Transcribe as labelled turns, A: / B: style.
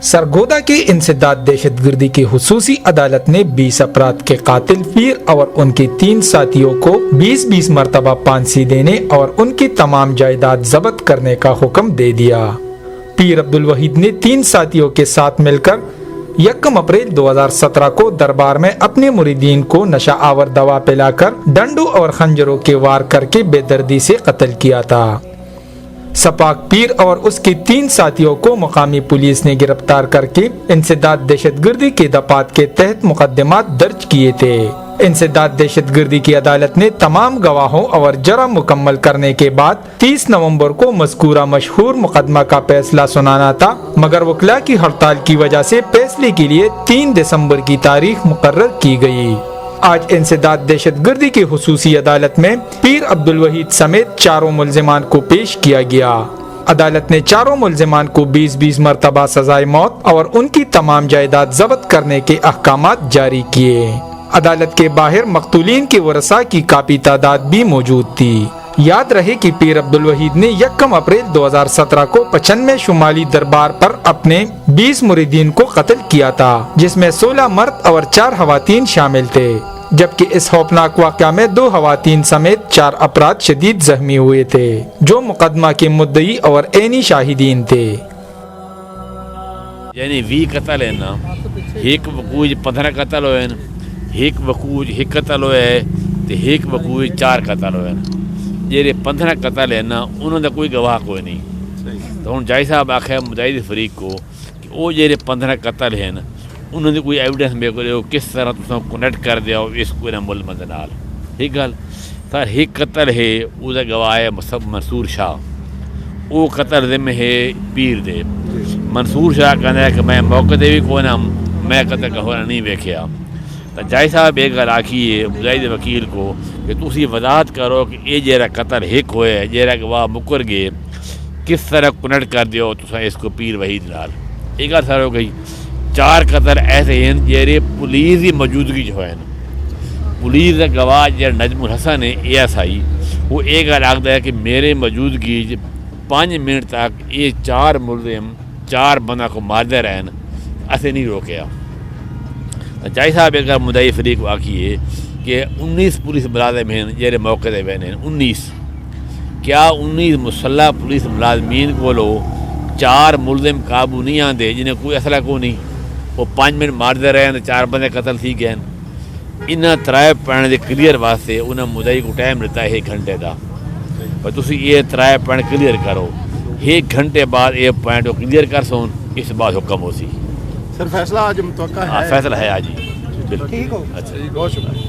A: सरगोदा के इंसदाद दहशत गर्दी की हुसूसी अदालत ने 20 अफराद के कातिल पीर और उनके 3 साथियों को 20-20 मरतबा फांसी देने और उनकी तमाम जायदाद जब्त करने का हुक्म दे दिया। पीर अब्दुल वहीद ने 3 साथियों के साथ मिलकर 1 अप्रैल 2017 को दरबार में अपने मुरीदीन को नशा आवर दवा पिलाकर डंडों और खंजरों के वार करके बेदर्दी से कत्ल किया था। सपाक पीर और उसके 3 साथियों को मुकामी पुलिस ने गिरफ्तार करके इंसदाद दहशतगर्दी के दफात के तहत मुकदमात दर्ज किए थे। इंसदाद दहशतगर्दी की अदालत ने तमाम गवाहों और जराम मुकम्मल करने के बाद 30 नवंबर को मज़कूरा मशहूर मुकदमा का फैसला सुनाना था, मगर वकला की हड़ताल की वजह से फैसले के लिए 3 दिसंबर की तारीख मुकर्रर की गई। आज इंसदाद दहशतगर्दी की हुसूसी अदालत में पीर अब्दुल वहीद समेत 4 मुल्जिमान को पेश किया गया। अदालत ने 4 मुल्जिमान को 20-20 मरतबा सजाए मौत और उनकी तमाम जायदाद जब्त करने के अहकामात जारी किए। अदालत के बाहर मकतूलीन के वरसा की काफी तादाद भी मौजूद थी। याद रहे कि पीर अब्दुल वहीद ने 1 अप्रैल 2017 को 95 शुमाली दरबार पर अपने 20 मुरीदीन को कत्ल किया था, जिसमें 16 मर्द और 4 खवातीन शामिल थे, जबकि इस खौफनाक वाक़या में 2 खवातीन समेत 4 अफराद शदीद जख्मी हुए थे, जो मुकदमा के मुद्दई और ऐनी शाहिदीन थे।
B: यानी 20 कत्ल है ना, एक वकूज 15 कत्ल होए, एक वकूज 1 कत्ल होया है, एक वकूज 4 कत्ल होए। जेरे 15 कत्ल है ना, उन्होंने कोई गवाह कोई नहीं। तो हम जाई साहब आखे मुजाहिद फरीक को कि वो जेरे 15 कत्ल है ना, उन्होंने कोई एविडेंस मेरे को किस तरह तुम कनैक्ट कर दिया इसको ना मुलमद नाल। ठीक गल सर, एक कत्ल है उसका गवाह है मंसूर शाह, वो कत्ल जिम्मे है पीर दे। मंसूर शाह कहना है कि मैं मौके दे भी कोई ना मैं कत्ल का होना नहीं वेख्या। तो जाई साहब एक गल आखी है मुजाहिद वकील को कि तुसी वजाहत करो कि ये जेरा कत्ल हिक होए, जेरा गवाह मुकर गए, किस तरह कनैक्ट कर दियो तुसा इसको पीर वहीद नाल। एक गल सर हो गई। 4 कत्ल ऐसे हैं जेरे पुलिस की मौजूदगी जो है, पुलिस का गवाह जो नजमुल हसन है ASI, वो एक गल आखदा है कि मेरे मौजूदगी 5 मिनट तक ये 4 मुलजिम 4 बंदा को मारते रहन, ऐसे नहीं रोकया। जाई साहब एक मुद्दई फरीक वाक़ी है कि 19 पुलिस मुलाजिम हैं जेरे मौके दे बहन 19। क्या 19 मुसल्ला पुलिस मुलाजमीन को 4 मुलजिम काबू नहीं आते जिन्हें कोई असला को नहीं, वो 5 मिनट मारते रहे तो 4 बंदे कत्ल थी गए। इन्हें 3 पॉइंट के क्लीयर वास्ते उन्हें मुद्दई को टाइम दिता है 1 घंटे का, और तुम ये 3 पॉइंट क्लीयर करो। 1 घंटे बाद ये पॉइंट क्लीयर कर सोन, इस बात हुक्म हो सी।
C: सर फैसला आज मुतवक्का है?
B: फैसला है आज ही।
C: ठीक हो।
B: अच्छा,
C: बहुत शुक्रिया।